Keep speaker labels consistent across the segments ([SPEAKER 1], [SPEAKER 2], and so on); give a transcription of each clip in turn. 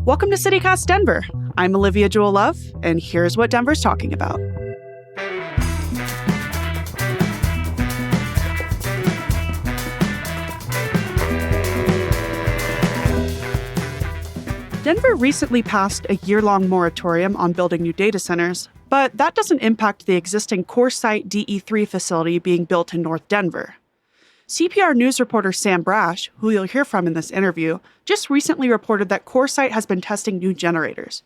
[SPEAKER 1] Welcome to CityCast Denver. I'm Olivia Jewell-Love, and here's what Denver's talking about. Denver recently passed a year-long moratorium on building new data centers, but that doesn't impact the existing CoreSite DE3 facility being built in North Denver. CPR News reporter Sam Brash, who you'll hear from in this interview, just recently reported that CoreSite has been testing new generators.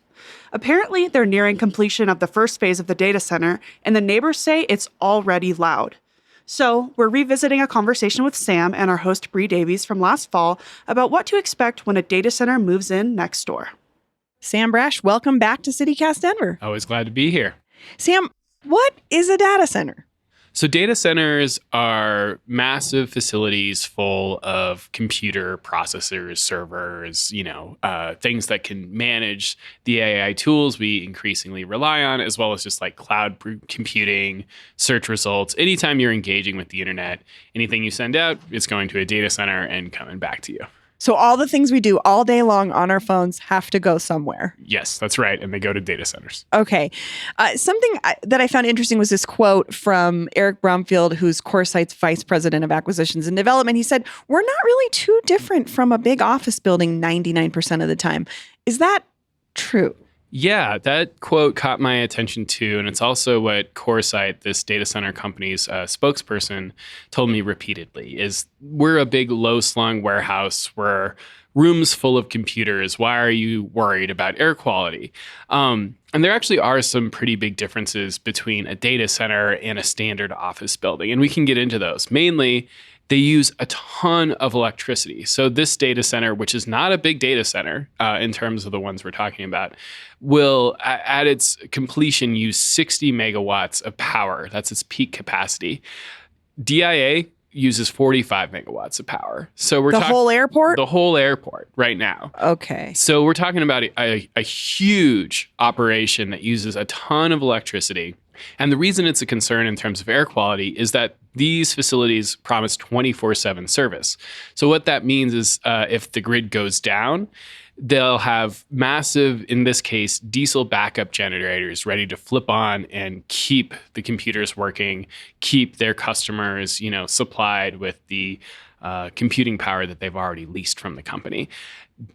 [SPEAKER 1] Apparently, they're nearing completion of the first phase of the data center, and the neighbors say it's already loud. So, we're revisiting a conversation with Sam and our host Bree Davies from last fall about what to expect when a data center moves in next door.
[SPEAKER 2] Sam Brash, welcome back to CityCast Denver.
[SPEAKER 3] Always glad to be here.
[SPEAKER 2] Sam, what is a data center?
[SPEAKER 3] So data centers are massive facilities full of computer processors, servers, things that can manage the AI tools we increasingly rely on, as well as just like cloud computing, search results. Anytime you're engaging with the internet, anything you send out, it's going to a data center and coming back to you.
[SPEAKER 2] So all the things we do all day long on our phones have to go somewhere.
[SPEAKER 3] Yes, that's right. And they go to data centers.
[SPEAKER 2] Okay. Something that I found interesting was this quote from Eric Bromfield, who's CoreSite's vice president of acquisitions and development. He said, "We're not really too different from a big office building 99% of the time." Is that true?
[SPEAKER 3] Yeah, that quote caught my attention too. And it's also what CoreSite, this data center company's spokesperson, told me repeatedly, is we're a big low-slung warehouse. We're rooms full of computers. Why are you worried about air quality? And there actually are some pretty big differences between a data center and a standard office building. And we can get into those. Mainly, they use a ton of electricity. So this data center, which is not a big data center in terms of the ones we're talking about, will at its completion use 60 megawatts of power. That's its peak capacity. DIA uses 45 megawatts of power. So we're
[SPEAKER 2] the whole airport?
[SPEAKER 3] The whole airport right now.
[SPEAKER 2] Okay.
[SPEAKER 3] So we're talking about a huge operation that uses a ton of electricity. And the reason it's a concern in terms of air quality is that these facilities promise 24/7 service. So what that means is if the grid goes down, they'll have massive, in this case, diesel backup generators ready to flip on and keep the computers working, keep their customers, supplied with the computing power that they've already leased from the company.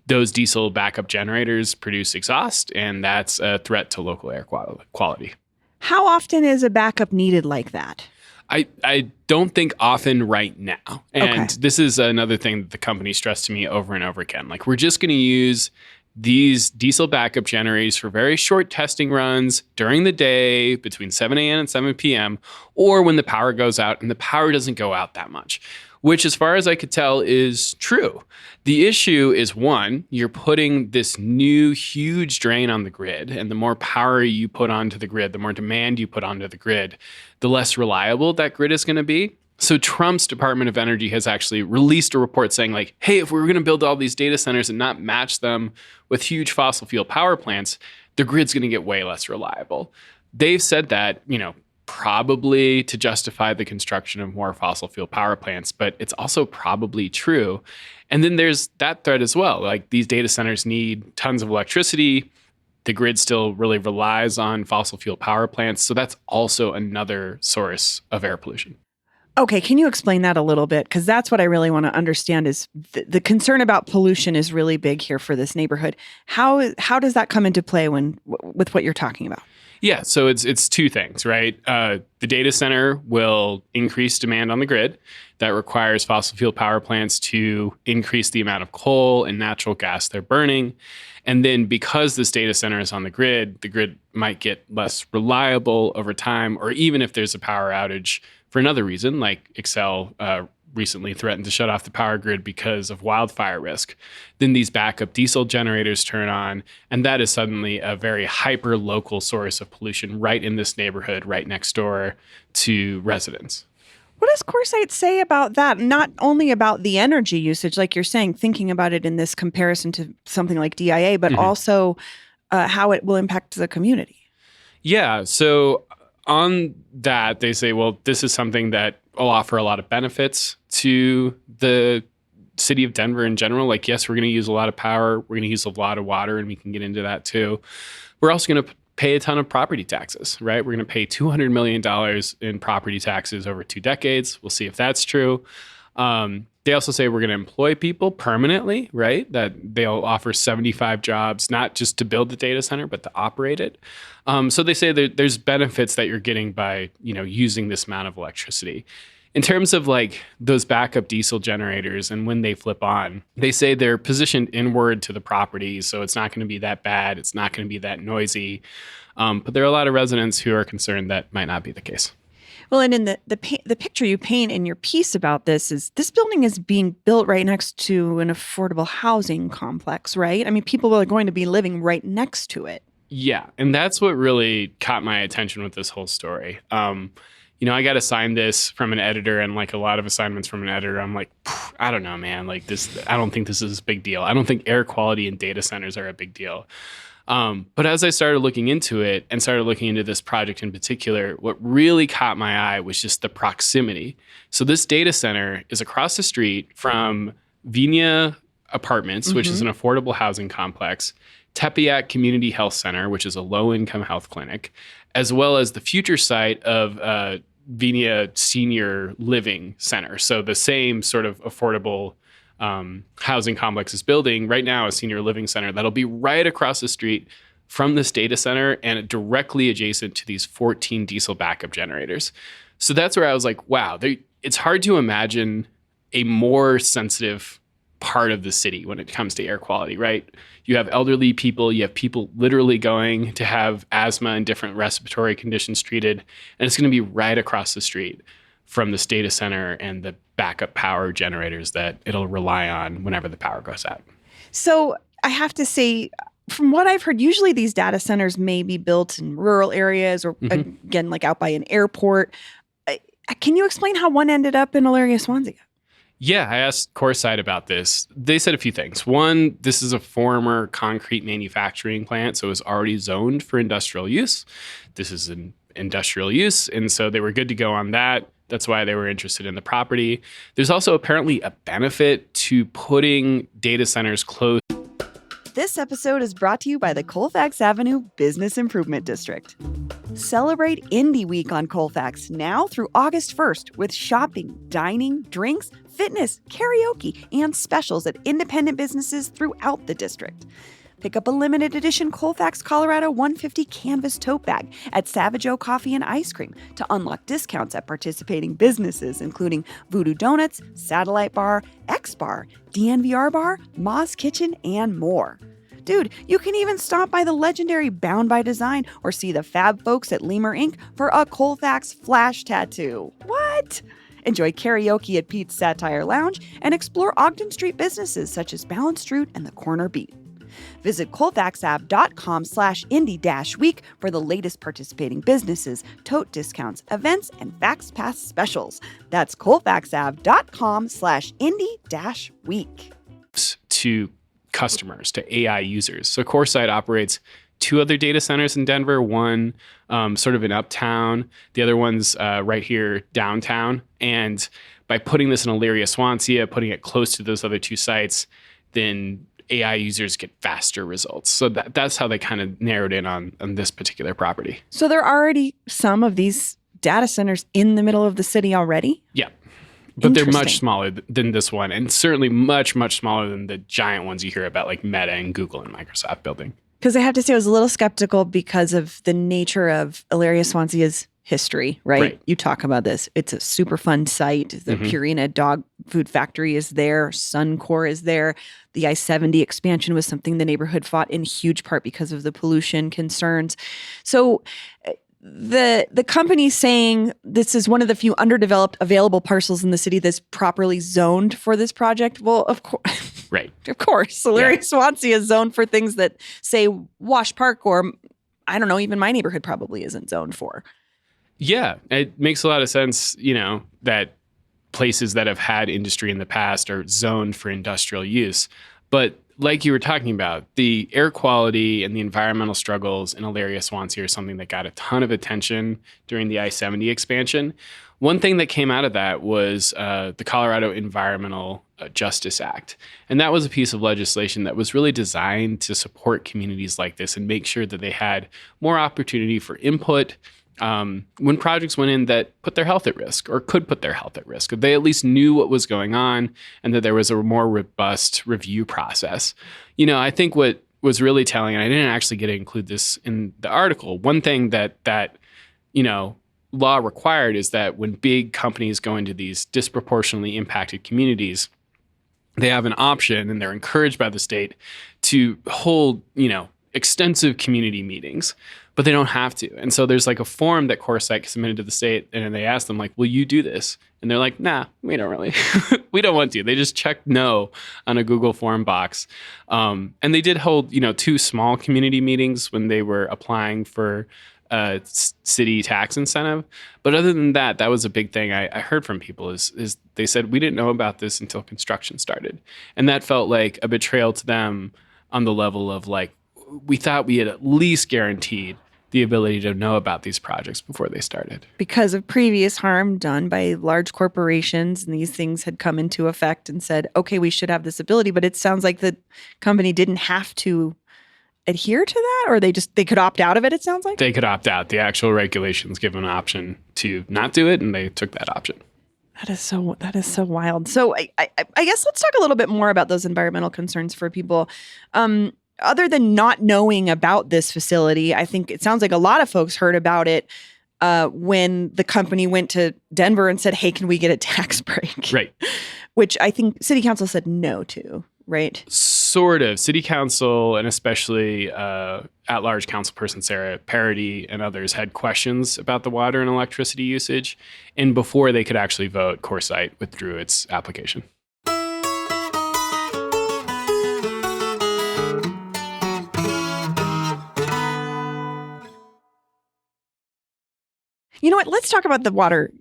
[SPEAKER 3] Those diesel backup generators produce exhaust, and that's a threat to local air quality.
[SPEAKER 2] How often is a backup needed like that?
[SPEAKER 3] I don't think often right now. And
[SPEAKER 2] Okay.
[SPEAKER 3] This is another thing that the company stressed to me over and over again. Like, we're just going to use these diesel backup generators for very short testing runs during the day between 7 a.m. and 7 p.m. or when the power goes out, and the power doesn't go out that much, which, as far as I could tell, is true. The issue is, one, you're putting this new huge drain on the grid, and the more power you put onto the grid, the more demand you put onto the grid, the less reliable that grid is going to be. So Trump's Department of Energy has actually released a report saying, like, hey, if we're going to build all these data centers and not match them with huge fossil fuel power plants, the grid's going to get way less reliable. They've said that, probably to justify the construction of more fossil fuel power plants, but it's also probably true. And then there's that threat as well. Like, these data centers need tons of electricity. The grid still really relies on fossil fuel power plants. So that's also another source of air pollution.
[SPEAKER 2] Okay, can you explain that a little bit? Because that's what I really want to understand is the concern about pollution is really big here for this neighborhood. How does that come into play with what you're talking about?
[SPEAKER 3] Yeah, so it's two things, right? The data center will increase demand on the grid. That requires fossil fuel power plants to increase the amount of coal and natural gas they're burning. And then because this data center is on the grid might get less reliable over time, or even if there's a power outage for another reason, like Excel recently threatened to shut off the power grid because of wildfire risk, then these backup diesel generators turn on, and that is suddenly a very hyper-local source of pollution right in this neighborhood, right next door to residents.
[SPEAKER 2] What does CoreSite say about that? Not only about the energy usage, like you're saying, thinking about it in this comparison to something like DIA, but also how it will impact the community.
[SPEAKER 3] Yeah, so on that, they say, well, this is something that will offer a lot of benefits to the city of Denver in general. Like, yes, we're going to use a lot of power. We're going to use a lot of water, and we can get into that too. We're also going to pay a ton of property taxes, right? We're going to pay $200 million in property taxes over 2 decades. We'll see if that's true. They also say we're going to employ people permanently, right? That they'll offer 75 jobs, not just to build the data center, but to operate it. So they say that there's benefits that you're getting by, using this amount of electricity. In terms of like those backup diesel generators and when they flip on, they say they're positioned inward to the property. So it's not going to be that bad. It's not going to be that noisy. But there are a lot of residents who are concerned that might not be the case.
[SPEAKER 2] Well, and in the picture you paint in your piece about this is this building is being built right next to an affordable housing complex, right? I mean, people are going to be living right next to it.
[SPEAKER 3] Yeah. And that's what really caught my attention with this whole story. I got assigned this from an editor, and like a lot of assignments from an editor, I'm like, I don't know, man. Like this, I don't think this is a big deal. I don't think air quality in data centers are a big deal. But as I started looking into it and started looking into this project in particular, what really caught my eye was just the proximity. So this data center is across the street from Vinia Apartments, which is an affordable housing complex, Tepeyac Community Health Center, which is a low-income health clinic, as well as the future site of Vinia Senior Living Center. So the same sort of affordable housing complex is building right now, a senior living center that'll be right across the street from this data center and directly adjacent to these 14 diesel backup generators. So that's where I was like, wow, it's hard to imagine a more sensitive part of the city when it comes to air quality, right? You have elderly people, you have people literally going to have asthma and different respiratory conditions treated, and it's going to be right across the street from this data center and the backup power generators that it'll rely on whenever the power goes out.
[SPEAKER 2] So I have to say, from what I've heard, usually these data centers may be built in rural areas or again, like out by an airport. Can you explain how one ended up in Elyria-Swansea?
[SPEAKER 3] Yeah, I asked CoreSite about this. They said a few things. One, this is a former concrete manufacturing plant, so it was already zoned for industrial use. This is an industrial use, and so they were good to go on that. That's why they were interested in the property. There's also apparently a benefit to putting data centers close.
[SPEAKER 2] This episode is brought to you by the Colfax Avenue Business Improvement District. Celebrate Indie Week on Colfax now through August 1st with shopping, dining, drinks, fitness, karaoke, and specials at independent businesses throughout the district. Pick up a limited edition Colfax Colorado 150 canvas tote bag at Savage O Coffee and Ice Cream to unlock discounts at participating businesses, including Voodoo Donuts, Satellite Bar, X Bar, DNVR Bar, Ma's Kitchen, and more. Dude, you can even stop by the legendary Bound by Design or see the fab folks at Lemur Inc. for a Colfax flash tattoo. What? Enjoy karaoke at Pete's Satire Lounge and explore Ogden Street businesses such as Balanced Root and the Corner Beat. Visit colfaxab.com/indie-week for the latest participating businesses, tote discounts, events, and FaxPass specials. That's colfaxab.com/indie-week.
[SPEAKER 3] To customers, to AI users. So CoreSite operates 2 other data centers in Denver, one sort of in uptown, the other one's right here downtown. And by putting this in Elyria-Swansea, putting it close to those other 2 sites, then AI users get faster results. So that's how they kind of narrowed in on this particular property.
[SPEAKER 2] So there are already some of these data centers in the middle of the city already?
[SPEAKER 3] Yeah. But they're much smaller than this one, and certainly much, much smaller than the giant ones you hear about like Meta and Google and Microsoft building.
[SPEAKER 2] Because I have to say I was a little skeptical because of the nature of Elyria-Swansea's history, right? You talk about this. It's a super fun site. The Purina dog food factory is there. Suncor is there. The I-70 expansion was something the neighborhood fought in huge part because of the pollution concerns. So the company saying this is one of the few underdeveloped available parcels in the city that's properly zoned for this project. Well, of course,
[SPEAKER 3] right.
[SPEAKER 2] Of course, Elyria-Swansea is zoned for things that say Wash Park or I don't know, even my neighborhood probably isn't zoned for.
[SPEAKER 3] Yeah, it makes a lot of sense, that places that have had industry in the past are zoned for industrial use. But like you were talking about, the air quality and the environmental struggles in Elyria-Swansea are something that got a ton of attention during the I-70 expansion. One thing that came out of that was the Colorado Environmental Justice Act. And that was a piece of legislation that was really designed to support communities like this and make sure that they had more opportunity for input when projects went in that put their health at risk or could put their health at risk. They at least knew what was going on and that there was a more robust review process. I think what was really telling, and I didn't actually get to include this in the article, one thing that law required is that when big companies go into these disproportionately impacted communities, they have an option and they're encouraged by the state to hold, extensive community meetings, but they don't have to. And so there's like a form that CoreSite submitted to the state, and they asked them, like, will you do this? And they're like, nah, we don't really. We don't want to. They just checked no on a Google form box. And they did hold, 2 small community meetings when they were applying for city tax incentive. But other than that, that was a big thing I heard from people is they said, we didn't know about this until construction started. And that felt like a betrayal to them on the level of like, we thought we had at least guaranteed the ability to know about these projects before they started.
[SPEAKER 2] Because of previous harm done by large corporations, and these things had come into effect and said, okay, we should have this ability. But it sounds like the company didn't have to adhere to that, or they could opt out of it, it sounds like?
[SPEAKER 3] They could opt out. The actual regulations give them an option to not do it, and they took that option.
[SPEAKER 2] That is so wild. So I guess let's talk a little bit more about those environmental concerns for people. Other than not knowing about this facility, I think it sounds like a lot of folks heard about it when the company went to Denver and said, hey, can we get a tax break?
[SPEAKER 3] Right.
[SPEAKER 2] Which I think city council said no to, right?
[SPEAKER 3] Sort of. City council, and especially at-large councilperson Sarah Parody and others, had questions about the water and electricity usage. And before they could actually vote, CoreSite withdrew its application.
[SPEAKER 2] You know what? Let's talk about the water.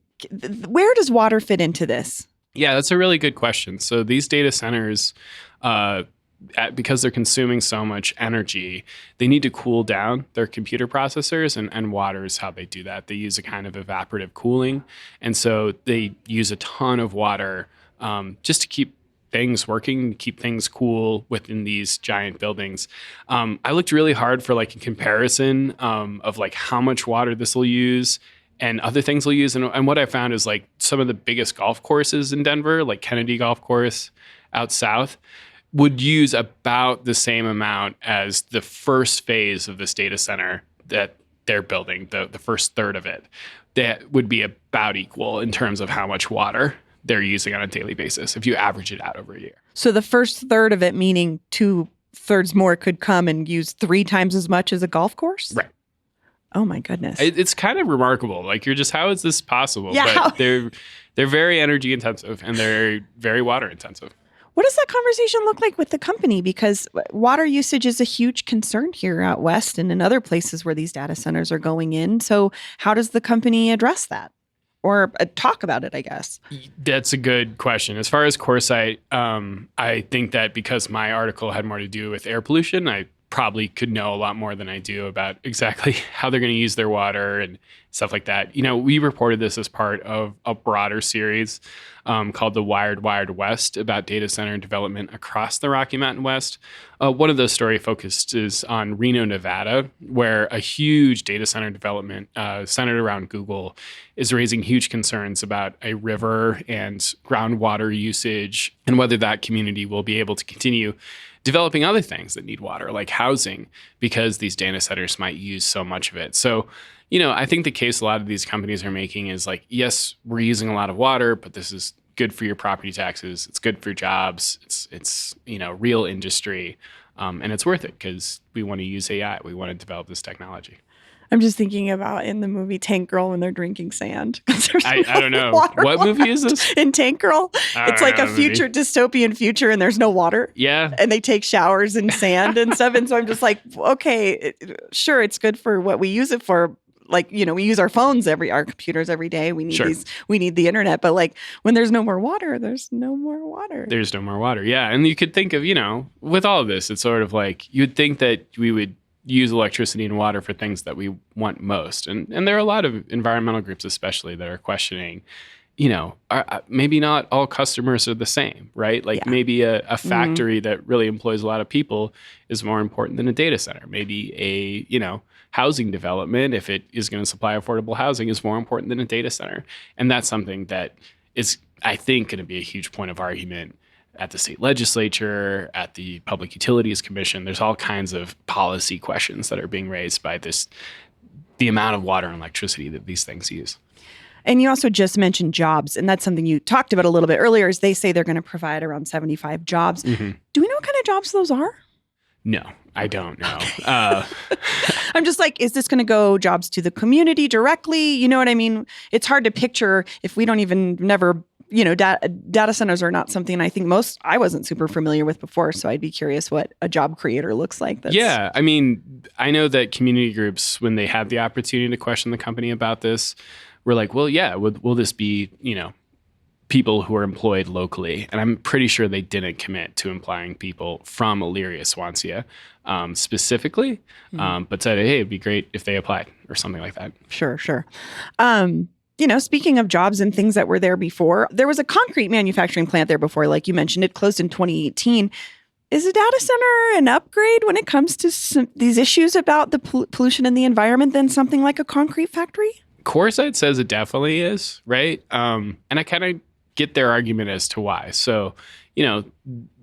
[SPEAKER 2] Where does water fit into this?
[SPEAKER 3] Yeah, that's a really good question. So these data centers, because they're consuming so much energy, they need to cool down their computer processors, and water is how they do that. They use a kind of evaporative cooling. And so they use a ton of water just to keep things working, keep things cool within these giant buildings. I looked really hard for like a comparison of like how much water this will use and other things will use. And what I found is like some of the biggest golf courses in Denver, like Kennedy Golf Course out south, would use about the same amount as the first phase of this data center that they're building, the first third of it. That would be about equal in terms of how much water they're using on a daily basis if you average it out over a year.
[SPEAKER 2] So the first third of it, meaning 2/3 more, could come and use 3 times as much as a golf course?
[SPEAKER 3] Right.
[SPEAKER 2] Oh my goodness.
[SPEAKER 3] It's kind of remarkable. Like you're just, how is this possible?
[SPEAKER 2] Yeah.
[SPEAKER 3] But they're very energy intensive and they're very water intensive.
[SPEAKER 2] What does that conversation look like with the company? Because water usage is a huge concern here out west and in other places where these data centers are going in. So how does the company address that? Or talk about it, I guess?
[SPEAKER 3] That's a good question. As far as CoreSite, I think that because my article had more to do with air pollution, I probably could know a lot more than I do about exactly how they're going to use their water and stuff like that. We reported this as part of a broader series called the Wired West about data center development across the Rocky Mountain West. One of those stories focuses on Reno, Nevada, where a huge data center development centered around Google is raising huge concerns about a river and groundwater usage and whether that community will be able to continue developing other things that need water, like housing, because these data centers might use so much of it. So, I think the case a lot of these companies are making is like, yes, we're using a lot of water, but this is good for your property taxes. It's good for jobs. It's real industry. And it's worth it because we want to use AI. We want to develop this technology.
[SPEAKER 2] I'm just thinking about in the movie Tank Girl when they're drinking sand.
[SPEAKER 3] I don't know. What movie is this?
[SPEAKER 2] In Tank Girl. It's like a future dystopian future and there's no water.
[SPEAKER 3] Yeah.
[SPEAKER 2] And they take showers in sand and stuff. And so I'm just like, okay, sure, it's good for what we use it for. Like, we use our phones our computers every day. We need we need the internet. But like when there's no more water, there's no more water.
[SPEAKER 3] There's no more water. Yeah. And you could think of, with all of this, it's sort of like you'd think that we would use electricity and water for things that we want most. And there are a lot of environmental groups especially that are questioning, maybe not all customers are the same, right? Like maybe a factory that really employs a lot of people is more important than a data center. Maybe a, housing development, if it is going to supply affordable housing, is more important than a data center. And that's something that is, I think, going to be a huge point of argument at the state legislature, at the Public Utilities Commission. There's all kinds of policy questions that are being raised by the amount of water and electricity that these things use.
[SPEAKER 2] And you also just mentioned jobs, and that's something you talked about a little bit earlier, is they say they're going to provide around 75 jobs.
[SPEAKER 3] Mm-hmm.
[SPEAKER 2] Do we know what kind of jobs those are?
[SPEAKER 3] No, I don't know.
[SPEAKER 2] I'm just like, is this going to go jobs to the community directly? You know what I mean? It's hard to picture if we don't even never, data centers are not something I think I wasn't super familiar with before. So I'd be curious what a job creator looks like.
[SPEAKER 3] Yeah. I mean, I know that community groups, when they had the opportunity to question the company about this, were like, well, yeah, will this be, people who are employed locally? And I'm pretty sure they didn't commit to employing people from Elyria-Swansea specifically, but said, hey, it'd be great if they applied or something like that.
[SPEAKER 2] Sure. Speaking of jobs and things that were there before, there was a concrete manufacturing plant there before, like you mentioned. It closed in 2018. Is a data center an upgrade when it comes to these issues about the pollution in the environment than something like a concrete factory?
[SPEAKER 3] CoreSite says it definitely is, right? And I kind of get their argument as to why. So,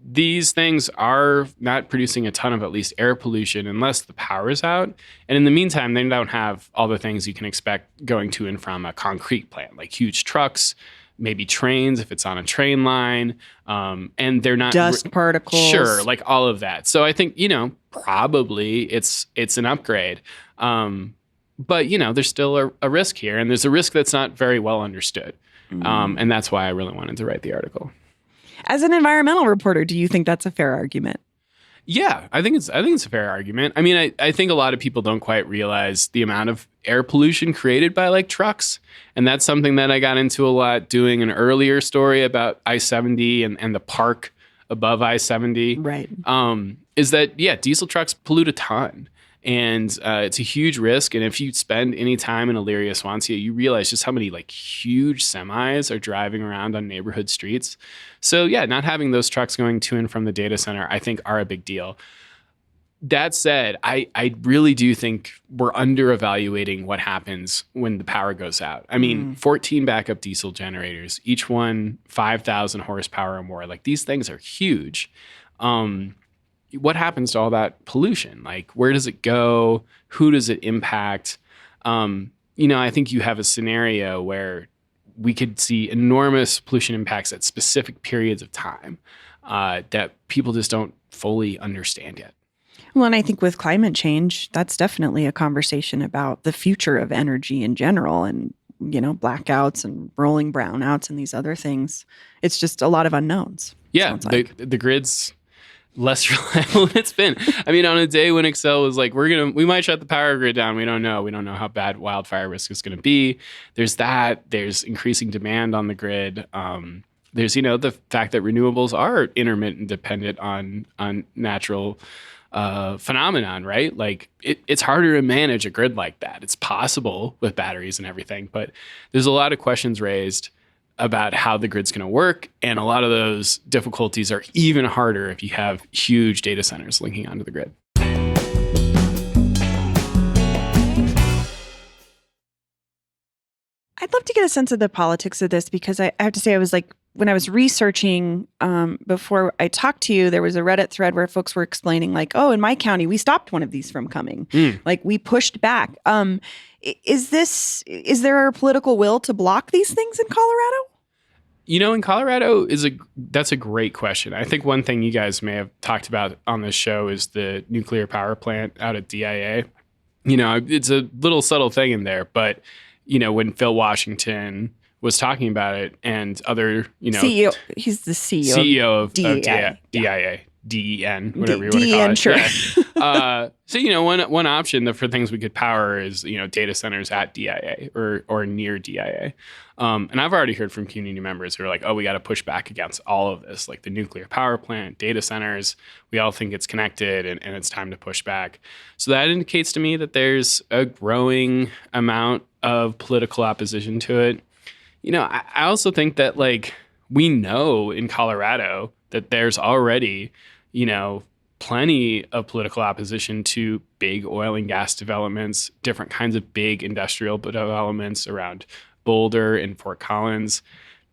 [SPEAKER 3] these things are not producing a ton of at least air pollution unless the power is out. And in the meantime, they don't have all the things you can expect going to and from a concrete plant, like huge trucks, maybe trains if it's on a train line. And they're not
[SPEAKER 2] dust particles.
[SPEAKER 3] Sure, like all of that. So I think, probably it's an upgrade. But, there's still a risk here, and there's a risk that's not very well understood. And that's why I really wanted to write the article.
[SPEAKER 2] As an environmental reporter, do you think that's a fair argument?
[SPEAKER 3] Yeah, I think it's a fair argument. I mean, I think a lot of people don't quite realize the amount of air pollution created by like trucks. And that's something that I got into a lot doing an earlier story about I-70 and the park above I-70.
[SPEAKER 2] Right.
[SPEAKER 3] Is that, diesel trucks pollute a ton. And it's a huge risk. And if you spend any time in Elyria-Swansea, you realize just how many like huge semis are driving around on neighborhood streets. So not having those trucks going to and from the data center, I think, are a big deal. That said, I really do think we're under evaluating what happens when the power goes out. I mean, 14 backup diesel generators, each one 5,000 horsepower or more. Like these things are huge. What happens to all that pollution? Like, where does it go? Who does it impact? I think you have a scenario where we could see enormous pollution impacts at specific periods of time that people just don't fully understand yet.
[SPEAKER 2] Well, and I think with climate change, that's definitely a conversation about the future of energy in general and, blackouts and rolling brownouts and these other things. It's just a lot of unknowns.
[SPEAKER 3] Yeah, the grid's less reliable than it's been. I mean, on a day when Excel was like, we might shut the power grid down. We don't know. We don't know how bad wildfire risk is going to be. There's that. There's increasing demand on the grid. There's, the fact that renewables are intermittent dependent on natural phenomenon, right? Like it's harder to manage a grid like that. It's possible with batteries and everything, but there's a lot of questions raised about how the grid's going to work. And a lot of those difficulties are even harder if you have huge data centers linking onto the grid.
[SPEAKER 2] I'd love to get a sense of the politics of this because I have to say, I was like, when I was researching before I talked to you, there was a Reddit thread where folks were explaining like, oh, in my county, we stopped one of these from coming. Like we pushed back. Is there a political will to block these things in Colorado?
[SPEAKER 3] In Colorado that's a great question. I think one thing you guys may have talked about on this show is the nuclear power plant out at DIA. It's a little subtle thing in there, but when Phil Washington was talking about it and other,
[SPEAKER 2] CEO, he's the CEO
[SPEAKER 3] of DIA, DEN, whatever you want to call it.
[SPEAKER 2] Sure.
[SPEAKER 3] Yeah. So, one option for things we could power is, data centers at DIA or near DIA. And I've already heard from community members who are like, oh, we got to push back against all of this, like the nuclear power plant, data centers. We all think it's connected and it's time to push back. So that indicates to me that there's a growing amount of political opposition to it. I also think that like we know in Colorado that there's already, plenty of political opposition to big oil and gas developments, different kinds of big industrial developments around Boulder and Fort Collins.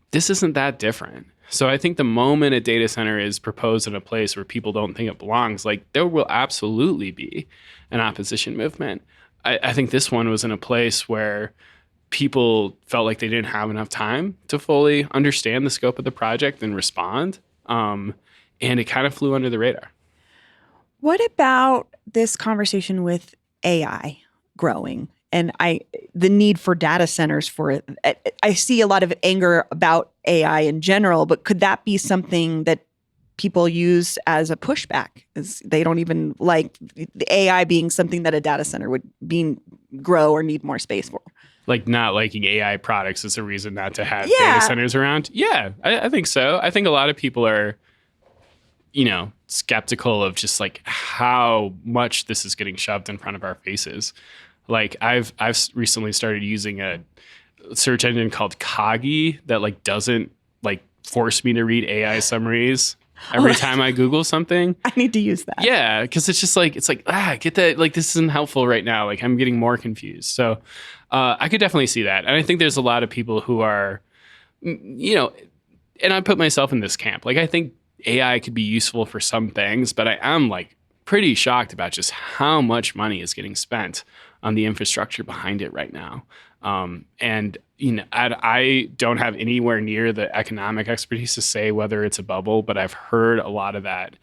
[SPEAKER 3] This isn't that different. So I think the moment a data center is proposed in a place where people don't think it belongs, like there will absolutely be an opposition movement. I think this one was in a place where people felt like they didn't have enough time to fully understand the scope of the project and respond. And it kind of flew under the radar.
[SPEAKER 2] What about this conversation with AI growing and the need for data centers for it? I see a lot of anger about AI in general, but could that be something that people use as a pushback? As they don't even like the AI being something that a data center would grow or need more space for.
[SPEAKER 3] Like not liking AI products is a reason not to have data centers around? Yeah, I think so. I think a lot of people are, skeptical of just like how much this is getting shoved in front of our faces. Like I've recently started using a search engine called Kagi that like doesn't like force me to read AI summaries every time I Google something.
[SPEAKER 2] I need to use that.
[SPEAKER 3] Yeah, because it's just like get that, like this isn't helpful right now. Like I'm getting more confused. So I could definitely see that. And I think there's a lot of people who are, and I put myself in this camp. Like I think AI could be useful for some things, but I am like pretty shocked about just how much money is getting spent on the infrastructure behind it right now. And I don't have anywhere near the economic expertise to say whether it's a bubble, but I've heard a lot of that.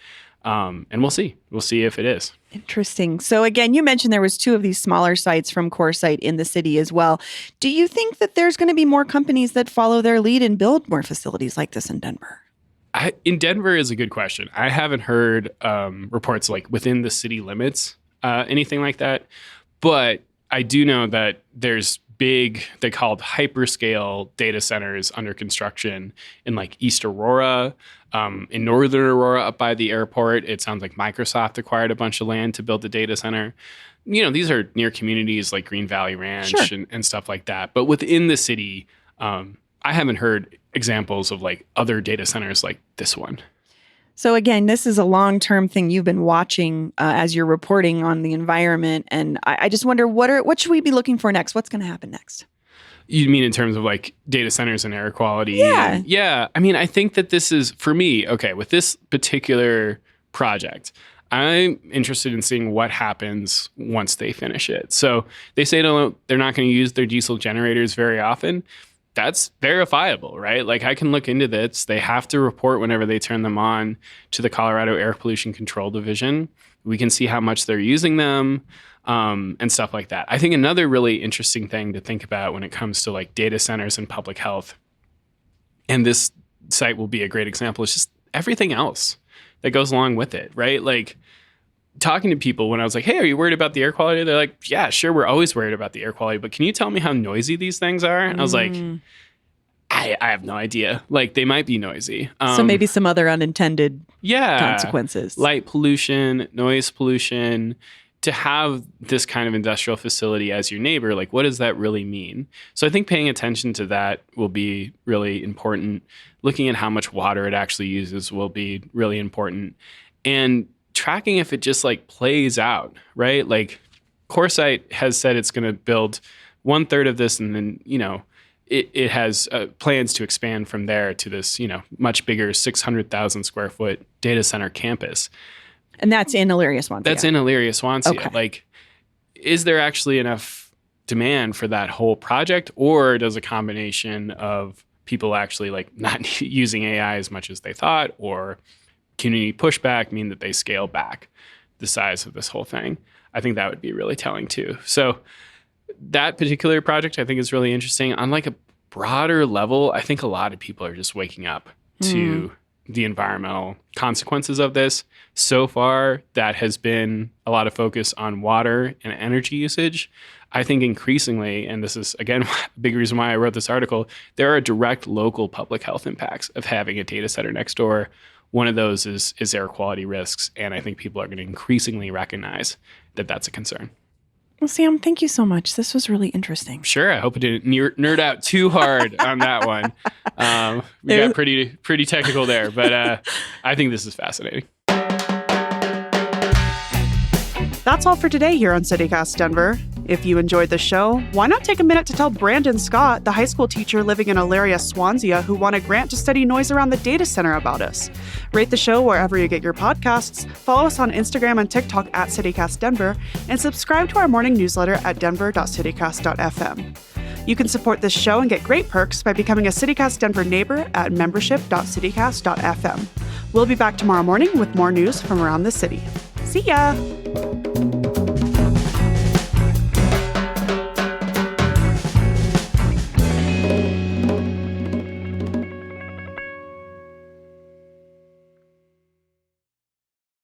[SPEAKER 3] And we'll see. We'll see if it is.
[SPEAKER 2] Interesting. So again, you mentioned there was 2 of these smaller sites from CoreSite in the city as well. Do you think that there's going to be more companies that follow their lead and build more facilities like this in Denver?
[SPEAKER 3] In Denver is a good question. I haven't heard reports like within the city limits, anything like that. But I do know that there's big, they called hyperscale data centers under construction in like East Aurora, in Northern Aurora up by the airport. It sounds like Microsoft acquired a bunch of land to build the data center. These are near communities like Green Valley Ranch and stuff like that. But within the city, I haven't heard examples of like other data centers like this one.
[SPEAKER 2] So again, this is a long-term thing you've been watching as you're reporting on the environment. And I just wonder, what should we be looking for next? What's going to happen next?
[SPEAKER 3] You mean in terms of like data centers and air quality?
[SPEAKER 2] Yeah.
[SPEAKER 3] Yeah. I mean, I think that this is, for me, okay, with this particular project, I'm interested in seeing what happens once they finish it. So they say they're not going to use their diesel generators very often. That's verifiable, right? Like I can look into this. They have to report whenever they turn them on to the Colorado Air Pollution Control Division. We can see how much they're using them and stuff like that. I think another really interesting thing to think about when it comes to like data centers and public health, and this site will be a great example, is just everything else that goes along with it, right? Like talking to people when I was like, hey, are you worried about the air quality? They're like, yeah, sure, we're always worried about the air quality, but can you tell me how noisy these things are? And I was like, I have no idea. Like they might be noisy.
[SPEAKER 2] So maybe some other unintended consequences.
[SPEAKER 3] Light pollution, noise pollution. To have this kind of industrial facility as your neighbor, like what does that really mean? So I think paying attention to that will be really important. Looking at how much water it actually uses will be really important. And tracking if it just like plays out, right? Like CoreSite has said it's going to build 1/3 of this, and then, it has plans to expand from there to this, much bigger 600,000 square foot data center campus.
[SPEAKER 2] And that's in Elyria-Swansea.
[SPEAKER 3] That's in Elyria-Swansea.
[SPEAKER 2] Okay.
[SPEAKER 3] Like, is there actually enough demand for that whole project, or does a combination of people actually like not using AI as much as they thought, or community pushback mean that they scale back the size of this whole thing? I think that would be really telling too. So that particular project I think is really interesting. On like a broader level, I think a lot of people are just waking up to the environmental consequences of this. So far, that has been a lot of focus on water and energy usage. I think increasingly, and this is, again, a big reason why I wrote this article, there are direct local public health impacts of having a data center next door. One of those is air quality risks, and I think people are going to increasingly recognize that that's a concern.
[SPEAKER 2] Well, Sam, thank you so much. This was really interesting.
[SPEAKER 3] Sure. I hope it didn't nerd out too hard on that one. We got pretty technical there, but I think this is fascinating.
[SPEAKER 1] That's all for today here on CityCast Denver. If you enjoyed the show, why not take a minute to tell Brandon Scott, the high school teacher living in Elyria-Swansea who won a grant to study noise around the data center about us. Rate the show wherever you get your podcasts, follow us on Instagram and TikTok at CityCast Denver, and subscribe to our morning newsletter at denver.citycast.fm. You can support this show and get great perks by becoming a CityCast Denver neighbor at membership.citycast.fm. We'll be back tomorrow morning with more news from around the city. See ya!